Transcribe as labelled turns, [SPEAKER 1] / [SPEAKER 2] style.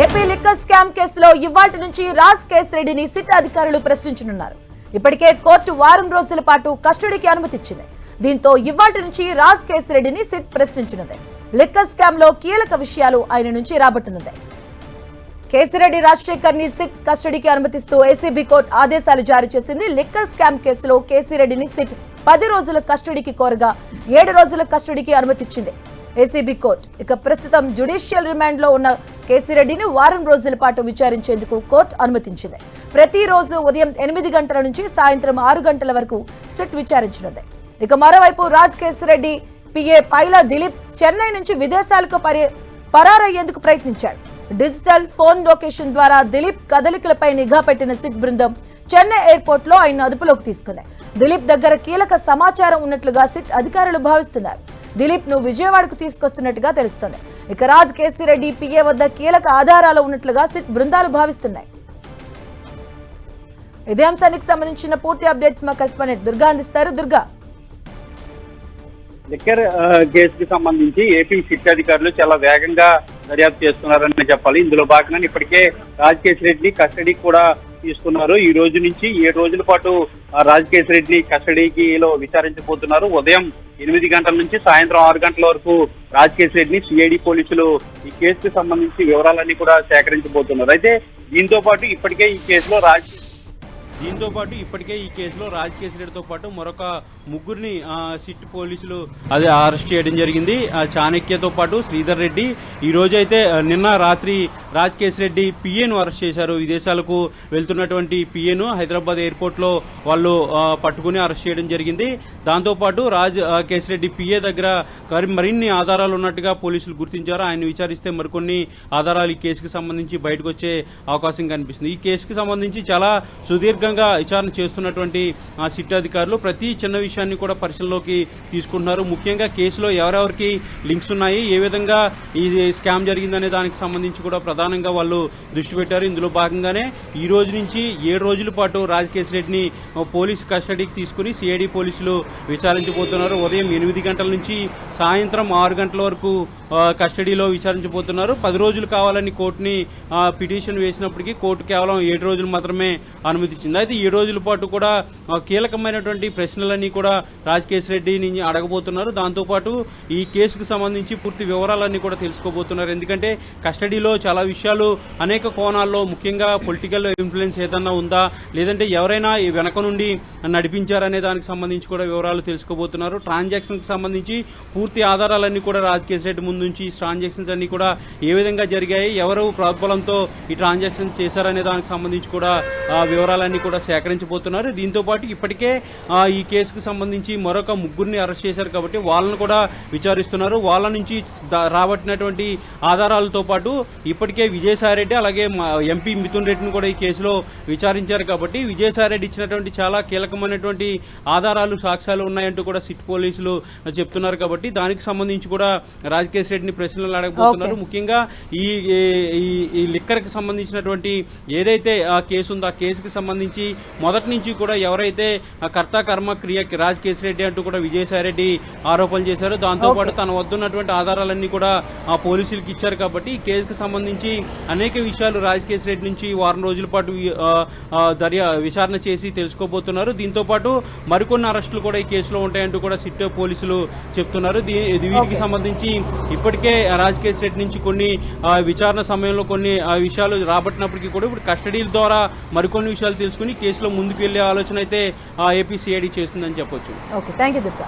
[SPEAKER 1] AP liquor scam కేసులో ఇవాల్టి నుంచి రాజ్ కేశిరెడ్డిని సిట్ అధికారులు ప్రశ్నించనున్నారు. ఇప్పటికే కోర్టు వారం రోజుల పాటు కస్టడీకి అనుమతిచ్చింది. దీంతో ఇవాల్టి నుంచి రాజ్ కేశిరెడ్డిని సిట్ ప్రశ్నించనుంది. లిక్కర్ స్కామ్ లో కీలక విషయాలు ఆయన నుంచి రాబట్టనుంది. కేశిరెడ్డి రాజశేఖర్ ని సిట్ కస్టడీకి అనుమతిస్తూ ఏసీబీ కోర్టు ఆదేశాలు జారీ చేసింది. లిక్కర్ స్కామ్ కేసులో కేశిరెడ్డిని సిట్ 10 రోజుల కస్టడీకి కోరగా 7 రోజుల కస్టడీకి అనుమతిచ్చింది ఏసీబీ కోర్టు. ఇక ప్రస్తుతం జ్యుడిషియల్ రిమాండ్ లో ఉన్న కేశిరెడ్డిని వారం రోజుల పాటు విచారించేందుకు కోర్టు అనుమతించింది. ప్రతిరోజు ఉదయం 8 గంటల నుంచి సాయంత్రం 6 గంటల వరకు సిట్ విచారించనుంది. ఇక మరోవైపు రాజ్ కేశిరెడ్డి పిఏ పైలా దిలీప్ చెన్నై నుంచి విదేశాలకు పరారయ్యేందుకు ప్రయత్నించాడు. డిజిటల్ ఫోన్ లొకేషన్ ద్వారా దిలీప్ కదలికలపై నిఘా పెట్టిన సిట్ బృందం చెన్నై ఎయిర్పోర్ట్ లో ఆయన అదుపులోకి తీసుకుంది. దిలీప్ దగ్గర కీలక సమాచారం ఉన్నట్లుగా సిట్ అధికారులు భావిస్తున్నారు. దిలీప్ ను విజయవాడకు తీసుకొస్తున్నట్టుగా తెలుస్తోంది. ఇక రాజ్ కేశిరెడ్డి పిఏ వద్ద కీలక ఆధారాలు ఉన్నట్లుగా సిట్ బృందాలు భావిస్తున్నాయి. ఇదే అంశానికి సంబంధించిన పూర్తి అప్డేట్స్ మా కరెస్పాండెంట్ దుర్గా అందిస్తారు. దుర్గా,
[SPEAKER 2] లిక్కర్ కేసుకి సంబంధించి ఏపీ సిట్ అధికారులు చాలా వేగంగా దర్యాప్తు చేస్తున్నారని చెప్పాలి. ఇందులో భాగంగా ఇప్పటికే రాజ్ కేశిరెడ్డిని కస్టడీకి కూడా తీసుకున్నారు. ఈ రోజు నుంచి 7 రోజుల పాటు రాజ్ కేశిరెడ్డిని కస్టడీలో విచారించబోతున్నారు. ఉదయం 8 గంటల నుంచి సాయంత్రం 6 గంటల వరకు రాజ్ కేశిరెడ్డిని సిఐడి పోలీసులు ఈ కేసుకు సంబంధించి వివరాలన్నీ కూడా సేకరించబోతున్నారు. అయితే దీంతో పాటు ఇప్పటికే ఈ కేసులో రాజ్ కేశిరెడ్డితో పాటు మరొక ముగ్గురిని సిట్ పోలీసులు అరెస్ట్ చేయడం జరిగింది. చాణక్యతో పాటు శ్రీధర్ రెడ్డి. ఈ రోజైతే నిన్న రాత్రి రాజ్ కేశిరెడ్డి పిఏను అరెస్ట్ చేశారు. విదేశాలకు వెళ్తున్నటువంటి పిఏను హైదరాబాద్ ఎయిర్పోర్ట్ లో వాళ్ళు పట్టుకుని అరెస్ట్ చేయడం జరిగింది. దాంతోపాటు రాజ్ కేశిరెడ్డి పిఏ దగ్గర మరిన్ని ఆధారాలు ఉన్నట్టుగా పోలీసులు గుర్తించారు. ఆయన విచారిస్తే మరికొన్ని ఆధారాలు ఈ కేసుకు సంబంధించి బయటకు వచ్చే అవకాశం కనిపిస్తుంది. ఈ కేసుకు సంబంధించి చాలా సుదీర్ఘంగా విచారణ చేస్తున్నటువంటి సిట్ అధికారులు ప్రతి చిన్న విషయాన్ని కూడా పరిశీలనలోకి తీసుకుంటున్నారు. ముఖ్యంగా కేసులో ఎవరెవరికి లింక్స్ ఉన్నాయి, ఏ విధంగా ఈ స్కామ్ జరిగిందనే దానికి సంబంధించి కూడా ప్రధానంగా వాళ్ళు దృష్టి పెట్టారు. ఇందులో భాగంగానే ఈ రోజు నుంచి 7 రోజుల పాటు రాజ్ కేశిరెడ్డిని పోలీస్ కస్టడీకి తీసుకుని సిఐడి పోలీసులు విచారించబోతున్నారు. ఉదయం 8 గంటల నుంచి సాయంత్రం 6 గంటల వరకు కస్టడీలో విచారించబోతున్నారు. 10 రోజులు కావాలని కోర్టుని పిటిషన్ వేసినప్పటికీ కోర్టు కేవలం 7 రోజులు మాత్రమే అనుమతించింది. అయితే 7 రోజుల పాటు కూడా కీలకమైనటువంటి ప్రశ్నలన్నీ కూడా రాజ్ కేశిరెడ్డి నుంచి అడగబోతున్నారు. దాంతోపాటు ఈ కేసుకు సంబంధించి పూర్తి వివరాలన్నీ కూడా తెలుసుకోబోతున్నారు. ఎందుకంటే కస్టడీలో చాలా విషయాలు అనేక కోణాల్లో, ముఖ్యంగా పొలిటికల్ ఇన్ఫ్లుయెన్స్ ఏదన్నా ఉందా, లేదంటే ఎవరైనా వెనక నుండి నడిపించారనే దానికి సంబంధించి కూడా వివరాలు తెలుసుకోబోతున్నారు. ట్రాన్సాక్షన్ కి సంబంధించి పూర్తి ఆధారాలన్నీ కూడా రాజ్ కేశిరెడ్డి ముందు నుంచి ట్రాన్సాక్షన్స్ అన్ని కూడా ఏ విధంగా జరిగాయి, ఎవరు ప్రోద్బలంతో ఈ ట్రాన్సాక్షన్స్ చేశారనే దానికి సంబంధించి కూడా వివరాలన్నీ కూడా సేకరించబోతున్నారు. దీంతో పాటు ఇప్పటికే ఈ కేసుకు సంబంధించి మరొక ముగ్గురిని అరెస్ట్ చేశారు కాబట్టి వాళ్ళను కూడా విచారిస్తున్నారు. వాళ్ళ నుంచి రాబట్టినటువంటి ఆధారాలతో పాటు ఇప్పటికే విజయసాయిరెడ్డి అలాగే ఎంపీ మిథున్ రెడ్డిని కూడా ఈ కేసులో విచారించారు కాబట్టి విజయసాయిరెడ్డి ఇచ్చినటువంటి చాలా కీలకమైనటువంటి ఆధారాలు, సాక్ష్యాలు ఉన్నాయంటూ కూడా సిట్ పోలీసులు చెప్తున్నారు. కాబట్టి దానికి సంబంధించి కూడా రాజ్ కేశిరెడ్డిని ప్రశ్నలు అడగబోతున్నారు. ముఖ్యంగా ఈ లిక్కర్ కి సంబంధించినటువంటి ఏదైతే ఆ కేసు ఉందో ఆ కేసుకి సంబంధించి మొదటి నుంచి కూడా ఎవరైతే కర్త కర్మ క్రియ రాజ్ కేశిరెడ్డి అంటూ కూడా విజయసాయిరెడ్డి ఆరోపణలు చేశారు. దాంతోపాటు తన వద్దున్నటువంటి ఆధారాలన్నీ కూడా ఆ పోలీసులకు ఇచ్చారు. కాబట్టి ఈ కేసుకు సంబంధించి అనేక విషయాలు రాజ్ కేశిరెడ్డి నుంచి వారం రోజుల పాటు విచారణ చేసి తెలుసుకోబోతున్నారు. దీంతో పాటు మరికొన్ని అరెస్టులు కూడా ఈ కేసులో ఉంటాయంటూ కూడా సిట్ పోలీసులు చెప్తున్నారు. వీటికి సంబంధించి ఇప్పటికే రాజ్ కేశిరెడ్డి నుంచి కొన్ని విచారణ సమయంలో కొన్ని విషయాలు రాబట్టినప్పటికీ కూడా ఇప్పుడు కస్టడీల ద్వారా మరికొన్ని విషయాలు తెలుసుకుని కేసులో ముందుకు వెళ్లే ఆలోచన అయితే ఏపీ సిఐడి చేస్తుందని చెప్పొచ్చు.
[SPEAKER 1] Okay, thank you Durga.